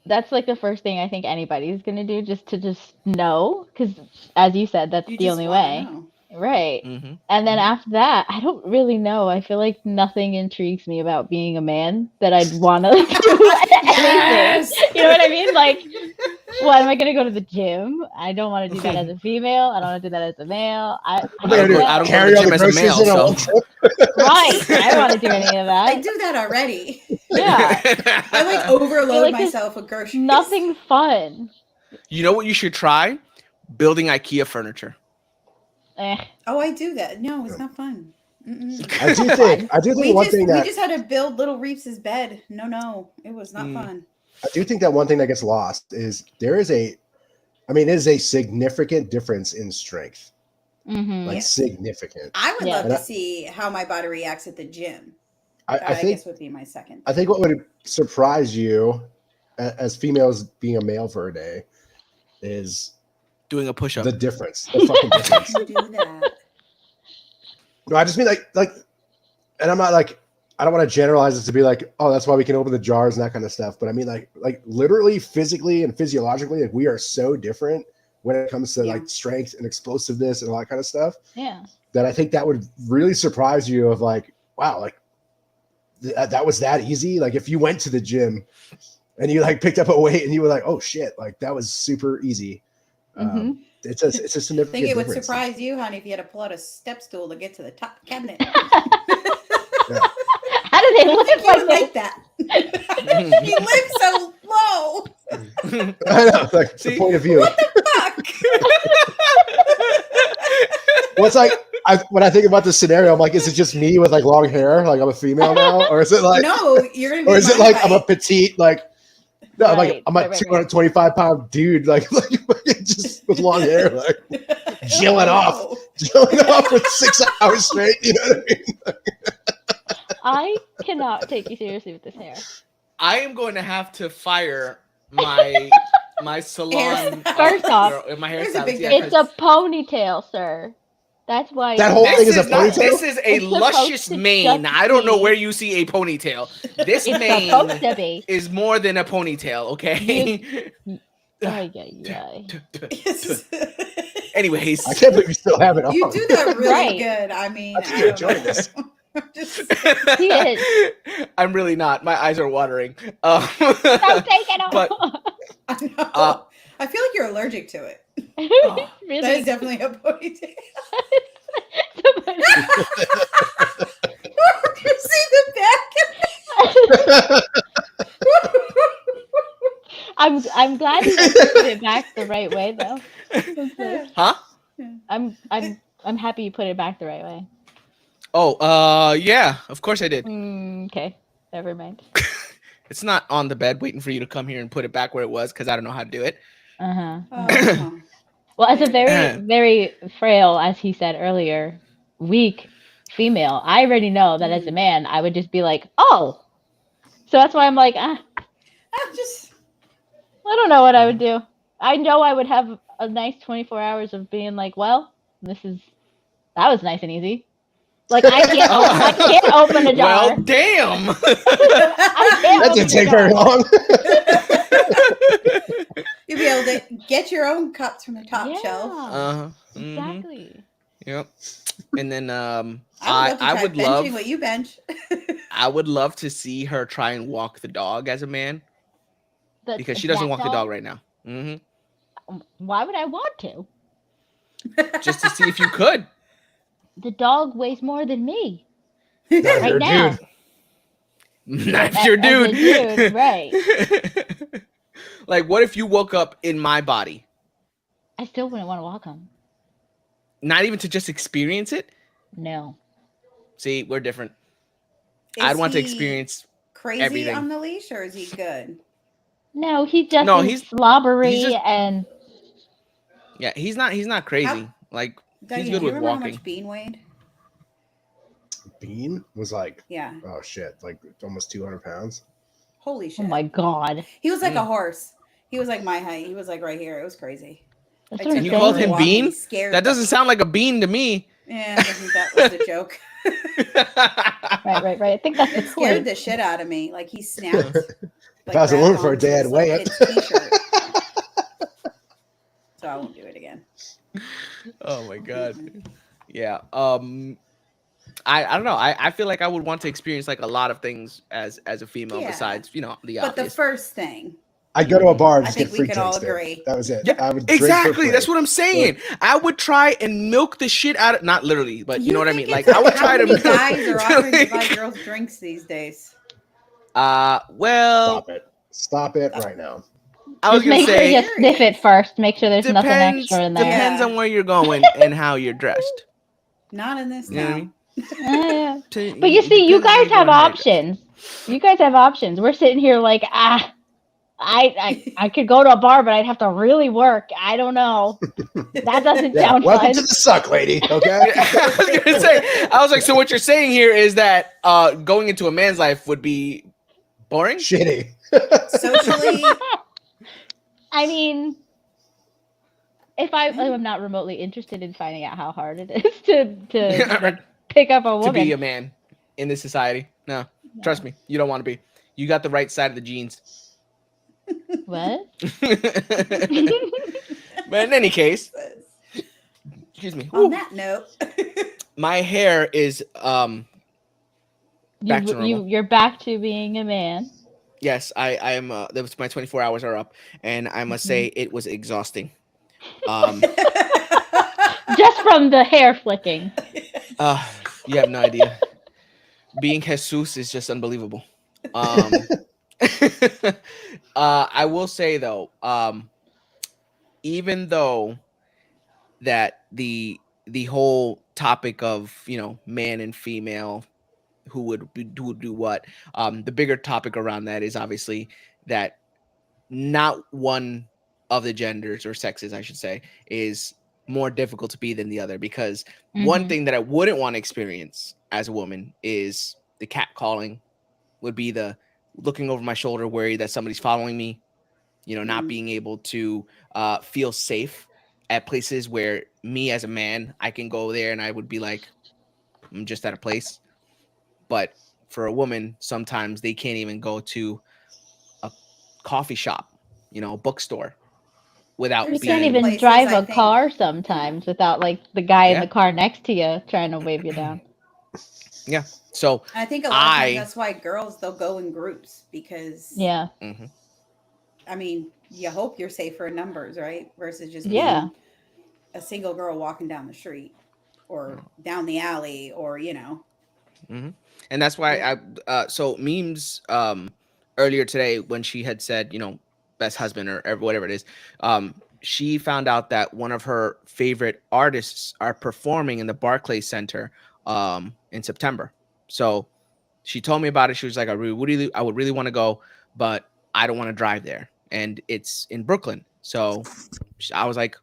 that's like the first thing I think anybody's gonna do, just to know, because as you said, that's the only way. Right. Mm-hmm. And then after that, I don't really know. I feel like nothing intrigues me about being a man that I'd want to do Yes! anything. You know what I mean? Like, what, am I going to go to the gym? I don't want to do that as a female. I don't want to do that as a male. I don't go to the gym as a male, so. Right. I don't want to do any of that. I do that already. Yeah. I like overload like myself with groceries. Nothing fun. You know what you should try? Building IKEA furniture. Oh, I do that. No, it's not fun. I do think one thing that we just had to build Little Reeps' bed. No, it was not fun. I do think that one thing that gets lost is it is a significant difference in strength. Mm-hmm. Like significant. I would love to see how my body reacts at the gym. I think guess would be my second. I think what would surprise you as females being a male for a day is doing a push-up. The difference. The fucking difference. Do that. No, I just mean like, and I'm not like, I don't want to generalize it to be like, oh, that's why we can open the jars and that kind of stuff. But I mean, like literally, physically, and physiologically, like we are so different when it comes to like strength and explosiveness and all that kind of stuff. Yeah. That I think that would really surprise you. Of like, wow, like that was that easy. Like if you went to the gym and you like picked up a weight and you were like, oh shit, like that was super easy. It's a significant. I think it would difference. surprise you, honey, if you had to pull out a step stool to get to the top cabinet. Yeah. How do they live like that? He lives so low. I know, like the point of view. What the fuck? Well, it's like when I think about this scenario, I'm like, is it just me with like long hair, like I'm a female now, or is it like no? You're gonna be or is it like height. I'm a petite like. No, right, I'm a 225-pound dude, like just with long hair, like jilling off for 6 hours straight. You know what I mean? I cannot take you seriously with this hair. I am going to have to fire my salon. First off, my hairstylist. It's a ponytail, sir. That's why that whole thing is a ponytail. This is a luscious mane. I don't know where you see a ponytail. This mane is more than a ponytail. Okay. Anyways, I can't believe you still have it on. You do that really good. I mean, I don't enjoy this. He is. I'm really not. My eyes are watering. Don't take it off. But I know. I feel like you're allergic to it. Really? That is definitely a ponytail. You see the back? I'm glad you put it back the right way though. Huh? I'm happy you put it back the right way. Oh, yeah, of course I did. Okay, never mind. It's not on the bed waiting for you to come here and put it back where it was because I don't know how to do it. Well, as a very, very frail, as he said earlier, weak female, I already know that as a man, I would just be like, oh. So that's why I'm like, I don't know what I would do. I know I would have a nice 24 hours of being like, well, that was nice and easy. Like I can't open a jar. Well, damn. That didn't take very long. You'll be able to get your own cups from the top shelf. Exactly. Yep. And then I would love what you bench. I would love to see her try and walk the dog as a man. Because she doesn't walk the dog right now. Why would I want to? Just to see if you could. The dog weighs more than me. Right now. That's your dude. Dude, right. Like, what if you woke up in my body? I still wouldn't want to walk him. Not even to just experience it? No. See, we're different. I'd want to experience crazy everything. on the leash, or is he good? No, he just No, is slobbery he's just- and Yeah, he's not crazy. Like Diane, he's good do you with remember how walking. much Bean weighed? Bean was like, Yeah. oh shit, like almost 200 pounds. Holy shit. oh my god. He was like a horse. He was like my height. He was like right here. It was crazy. That's I what I'm took You him called for a him walk and he Bean? scared That the- doesn't sound like a bean to me. Yeah, I think that was the joke. Right. I think that's the It scared point. the shit out of me. Like he snapped. If I was a woman grabbed for a onto day, I'd this weigh little it. kid's t-shirt. So I won't do it again. Oh my god. Yeah. I don't know. I feel like I would want to experience like a lot of things as a female Yeah. besides, the But the obvious. first thing, I'd go to a bar and I just think get we free could drinks all there. agree. That was it. Yeah, I would drink for exactly. free. That's what I'm saying. I would try and milk the shit out of, not literally, but you know what I think mean. it's Like I would try how to. many guys are offering to buy girls drinks these days. Well, Stop it right now. I was Just gonna make sure say you sniff it first. Make sure there's nothing depends extra in there. depends Yeah. on where you're going and how you're dressed. Not in this You know what I town. mean? Yeah. But you see, you guys have options. You guys have options. We're sitting here like, I could go to a bar, but I'd have to really work. I don't know. That doesn't Yeah, sound welcome fun. to the suck, lady. Okay. I was gonna say. I was like, so what you're saying here is that going into a man's life would be boring. Shitty. Socially, I mean, if I'm not remotely interested in finding out how hard it is to pick up a To woman. be a man in this society. No, trust me, you don't want to be. You got the right side of the genes. What? But in any case, excuse me. on that note, My hair is back to normal. You're back to being a man. Yes, I am. That was my 24 hours are up, and I must say it was exhausting. Just from the hair flicking. You have no idea. Being Jesus is just unbelievable. I will say though, even though that the whole topic of man and female who would do what, the bigger topic around that is obviously that not one of the genders or sexes, I should say, is more difficult to be than the other, because one thing that I wouldn't want to experience as a woman is the catcalling, would be the looking over my shoulder, worried that somebody's following me, not being able to feel safe at places where me as a man, I can go there and I would be like, I'm just at a place. But for a woman, sometimes they can't even go to a coffee shop, a bookstore, without You being. can't even places, drive I a think. car sometimes without like the guy in Yeah. the car next to you trying to wave you down. Yeah. So I think a lot of times that's why girls, they'll go in groups because, Yeah. I mean, you hope you're safer in numbers, right? Versus just Yeah. being a single girl walking down the street or down the alley or, and that's why so memes earlier today, when she had said, best husband or whatever it is, she found out that one of her favorite artists are performing in the Barclays Center in September. So she told me about it. She was like, I would really want to go, but I don't want to drive there, and it's in Brooklyn. So I was like,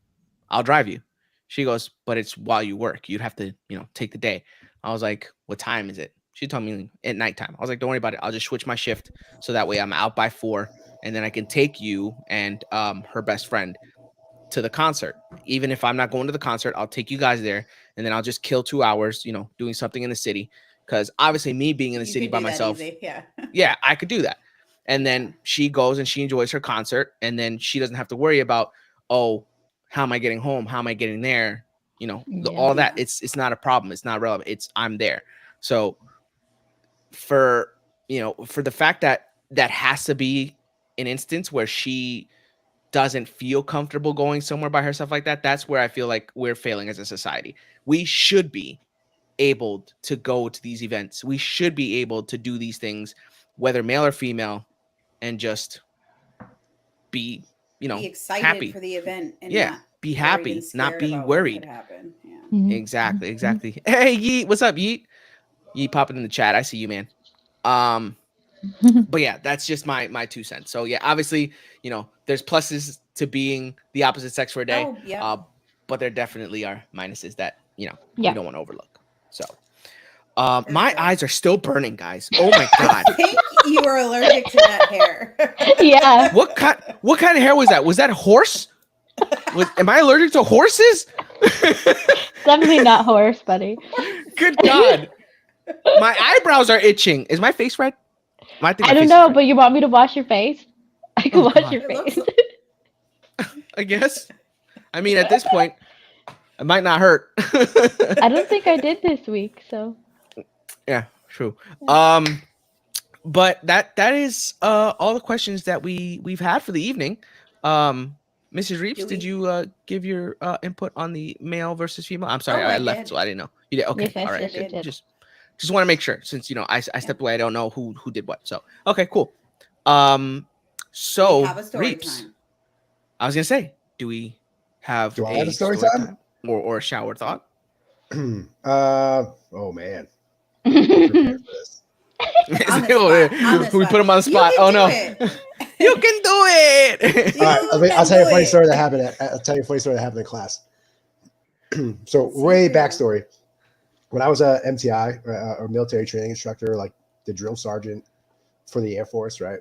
I'll drive you. She goes, but it's while you work. You'd have to, take the day. I was like, what time is it? She told me at nighttime. I was like, don't worry about it. I'll just switch my shift so that way I'm out by 4, and then I can take you and her best friend to the concert. Even if I'm not going to the concert, I'll take you guys there, and then I'll just kill 2 hours, doing something in the city. Because obviously, me being in the city by myself, yeah, I could do that. And then she goes and she enjoys her concert, and then she doesn't have to worry about, oh, how am I getting home? How am I getting there? All that. It's not a problem. It's not relevant. I'm there. So for the fact that has to be an instance where she doesn't feel comfortable going somewhere by herself like that, that's where I feel like we're failing as a society. We should be able to go to these events. We should be able to do these things, whether male or female, and just be, be excited happy for the event and Yeah, not be or happy, even not scared be about what worried. could happen. Yeah. Exactly. Hey, Yeet, what's up, Yeet? Yeet popping in the chat. I see you, man. But yeah, that's just my 2 cents. So yeah, obviously, there's pluses to being the opposite sex for a day. Oh, yeah. But there definitely are minuses that, we Yeah. don't want to overlook. So my sure. eyes are still burning, guys. Oh my God. I think you were allergic to that hair. Yeah. What kind of hair was that? Was that horse? Am I allergic to horses? Definitely not horse, buddy. Good God. My eyebrows are itching. Is my face red? I don't know, but you want me to wash your face? I can Oh, wash God. your It looks face. I guess. I mean, at this point, it might not hurt. I don't think I did this week, so. Yeah, true. But that is all the questions that we've had for the evening. Mrs. Reeves, did you give your input on the male versus female? I'm sorry, I left, so I didn't know. You did? Okay, Yes, all right. yes, yes. Just want to make sure, since I stepped away. I don't know who did what. So okay, cool. So We have a story Reeves, time. I was gonna say, do we have Do I have a story time? or a shower thought? Oh man. I'm prepared for this. On the spot, on the We spot. put him on the spot. You Oh can no. do it. You can do it. All right, I'll tell you a funny do it. story that happened. I'll tell you a funny story that happened in class. So way backstory. When I was a MTI or military training instructor, like the drill sergeant for the Air Force, right?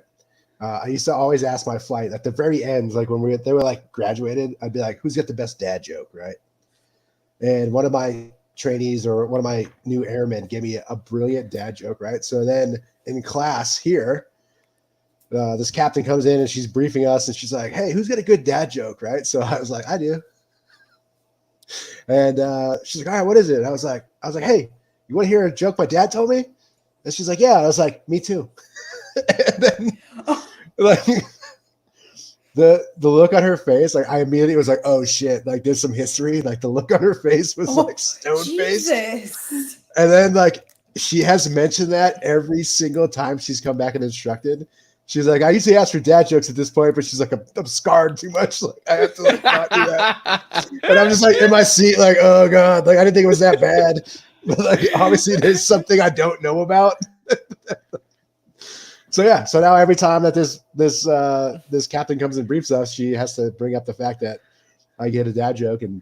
I used to always ask my flight at the very end, like when they were like graduated, I'd be like, "Who's got the best dad joke?" Right? And one of my trainees or one of my new airmen gave me a brilliant dad joke, right? So then in class here, this captain comes in and she's briefing us and she's like, "Hey, who's got a good dad joke?" Right? So I was like, "I do." And she's like, "All right, what is it?" And I was like, "Hey, you want to hear a joke my dad told me?" And she's like, "Yeah." And I was like, "Me too." And then like the look on her face, like I immediately was like, "Oh shit!" Like there's some history. Like the look on her face was like stone faced. Jesus. And then like she has mentioned that every single time she's come back and instructed. She's like, "I usually ask for dad jokes at this point, but she's like, I'm scarred too much. Like I have to like not do that." And I'm just like in my seat, like, "Oh god!" Like I didn't think it was that bad, but like obviously there's something I don't know about. So yeah, so now every time that this captain comes and briefs us, she has to bring up the fact that I get a dad joke and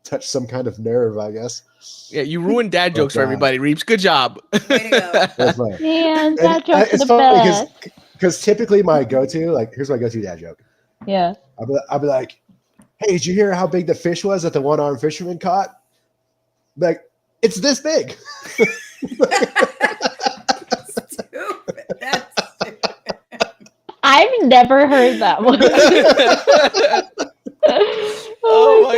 touch some kind of nerve, I guess. Yeah, you ruined dad jokes for everybody, Reeps. Good job. Way to go. That's funny. Man, that joke's It's the funny best. because typically my go-to, like here's my go-to dad joke. Yeah. I'll be like, "Hey, did you hear how big the fish was that the one-armed fisherman caught?" Like, it's this big. Stupid. That's stupid. I've never heard that one. Oh my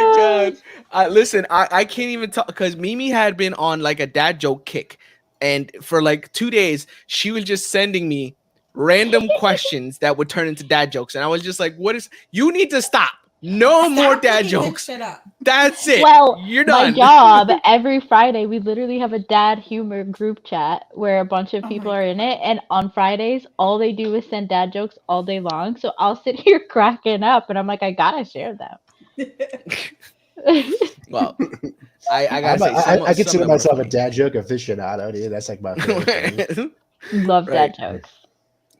god! Listen, I can't even talk because Mimi had been on like a dad joke kick, and for like 2 days she was just sending me random questions that would turn into dad jokes, and I was just like, "What is? You need to stop! No more Stop dad making this jokes. shit up. That's it. Well, You're my done." job, every Friday, we literally have a dad humor group chat where a bunch of Oh people my are in it. And on Fridays, all they do is send dad jokes all day long. So I'll sit here cracking up and I'm like, I gotta share them. Well, I gotta say, I consider some of myself a them dad joke aficionado, dude. That's like my were favorite thing. funny. Love Right. dad jokes.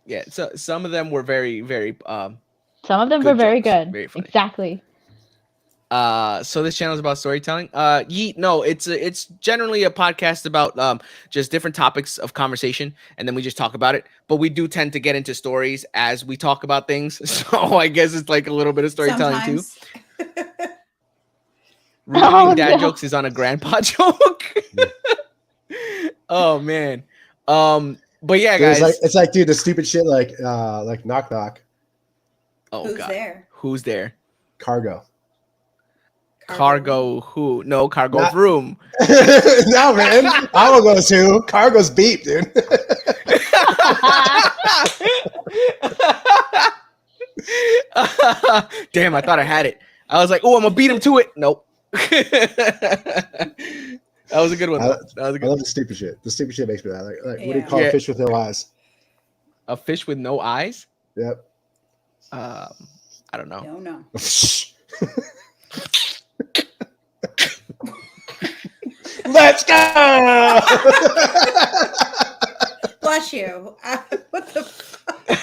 Yeah, so some of them were very, very Some of them Good were very jokes. good. Very funny. Exactly. So this channel is about storytelling. No, it's generally a podcast about just different topics of conversation, and then we just talk about it. But we do tend to get into stories as we talk about things. So I guess it's like a little bit of storytelling too. Sometimes. Reading Oh, dad no. jokes is on a grandpa joke. Oh man. But yeah, Dude, guys. it's like, dude, the stupid shit like knock knock, Oh Who's god. there? Who's there? cargo. Cargo who? No, cargo Not- room. No, man. I will go too. Cargo's beep, dude. Damn, I thought I had it. I was like, oh, I'm gonna beat him to it. Nope. That was a good one. That was a I good love the stupid shit. The stupid shit makes me laugh. Like what do you Yeah. call Yeah. a fish with no eyes? A fish with no eyes. Yep. I don't know. Don't know. Let's go. bless you. What the fuck?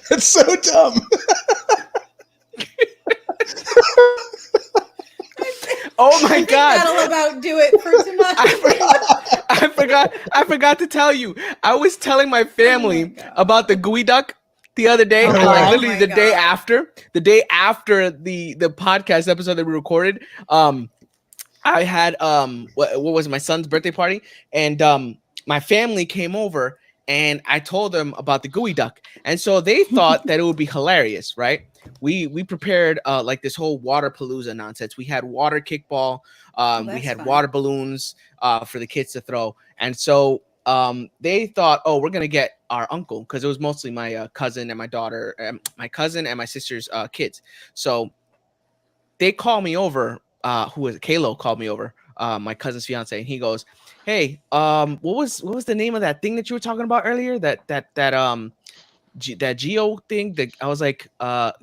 It's so dumb. Oh my God. That'll about do it for tonight. I forgot to tell you. I was telling my family about the gooey duck the other day, and like literally the day after the podcast episode that we recorded, I had what was it, my son's birthday party, and my family came over, and I told them about the gooey duck, and so they thought that it would be hilarious, right? We prepared like this whole water palooza nonsense. We had water kickball, we had fun. Water balloons for the kids to throw, and so they thought, oh, we're gonna get our uncle, because it was mostly my cousin and my daughter, my cousin and my sister's kids. So they called me over. Who was it? Kalo called me over, my cousin's fiance, and he goes, "Hey, what was the name of that thing that you were talking about earlier? That Geo thing?" I was like,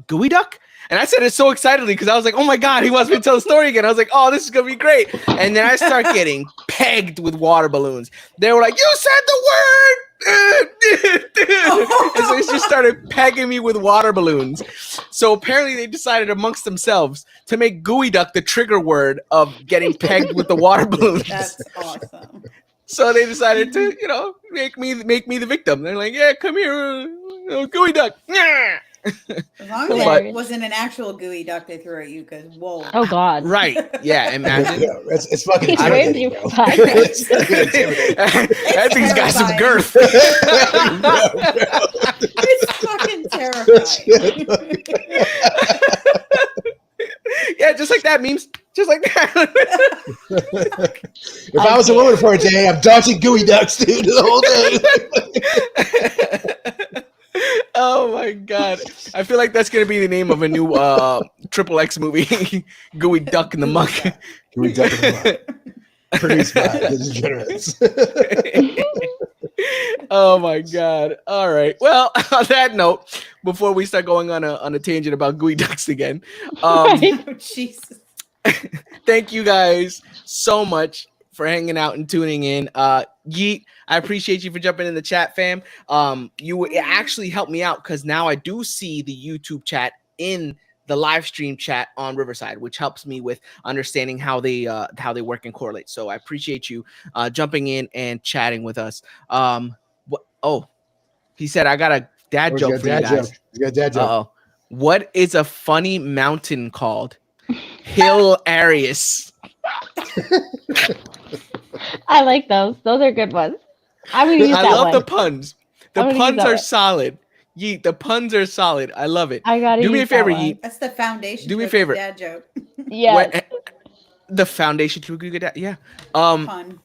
gooey duck? And I said it so excitedly because I was like, oh my God, he wants me to tell the story again. I was like, oh, this is gonna be great. And then I start getting pegged with water balloons. They were like, you said the word. And so they just started pegging me with water balloons. So apparently they decided amongst themselves to make gooey duck the trigger word of getting pegged with the water balloons. That's awesome. So they decided to, make me the victim. They're like, yeah, come here, gooey duck. As long as it wasn't an actual gooey duck they threw at you, because whoa. Oh God. Right. Yeah. Imagine. Yeah, it's fucking intimidating. That thing's got some girth. It's fucking terrifying. Yeah, just like that, memes. Just like that. If I was a woman for a day, I'm dodging gooey ducks, dude, the whole day. Oh my God. I feel like that's going to be the name of a new Triple X movie. Gooey Duck in the Muck. Gooey Duck in the Muck. Produced by the Degenerates. Oh my God. All right. Well, on that note, before we start going on a tangent about gooey ducks again, Jesus. Thank you guys so much for hanging out and tuning in. Yeet, I appreciate you for jumping in the chat, fam. It actually helped me out because now I do see the YouTube chat in the live stream chat on Riverside, which helps me with understanding how they work and correlate. So I appreciate you jumping in and chatting with us. He said I got a dad joke for you guys. You got a dad joke. What is a funny mountain called? Hilarious. I like those. Those are good ones. I'm gonna use that one. I love the puns. The puns are solid. Yeet, the puns are solid. I love it. I gotta do me a favor, Yeet. That's the foundation. Do me a favor. Dad joke. Yeah. The foundation to a good dad. Yeah. Fun.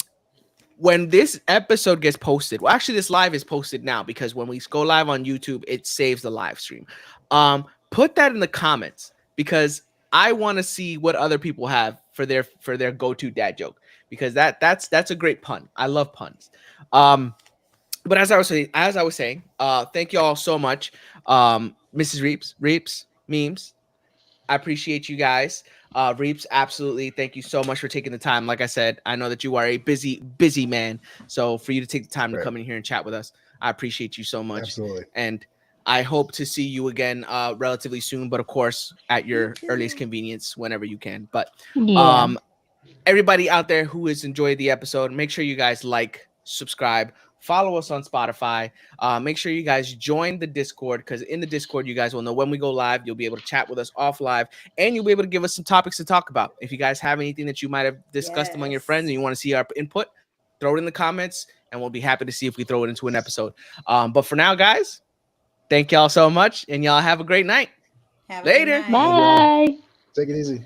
When this episode gets posted, well, actually, this live is posted now because when we go live on YouTube, it saves the live stream. Put that in the comments because I want to see what other people have for their go-to dad joke because that's a great pun. I love puns. But as I was saying, thank you all so much, Mrs. Reeps, memes. I appreciate you guys. Reeps, absolutely. Thank you so much for taking the time. Like I said, I know that you are a busy man. So for you to take the time to come in here and chat with us, I appreciate you so much. Absolutely. And I hope to see you again relatively soon, but of course at your earliest convenience whenever you can. But everybody out there who has enjoyed the episode, make sure you guys like, subscribe, follow us on Spotify. Make sure you guys join the Discord because in the Discord, you guys will know when we go live. You'll be able to chat with us off live and you'll be able to give us some topics to talk about. If you guys have anything that you might have discussed among your friends and you want to see our input, throw it in the comments and we'll be happy to see if we throw it into an episode. But for now, guys, thank y'all so much and y'all have a great night. Later. Bye. Take it easy.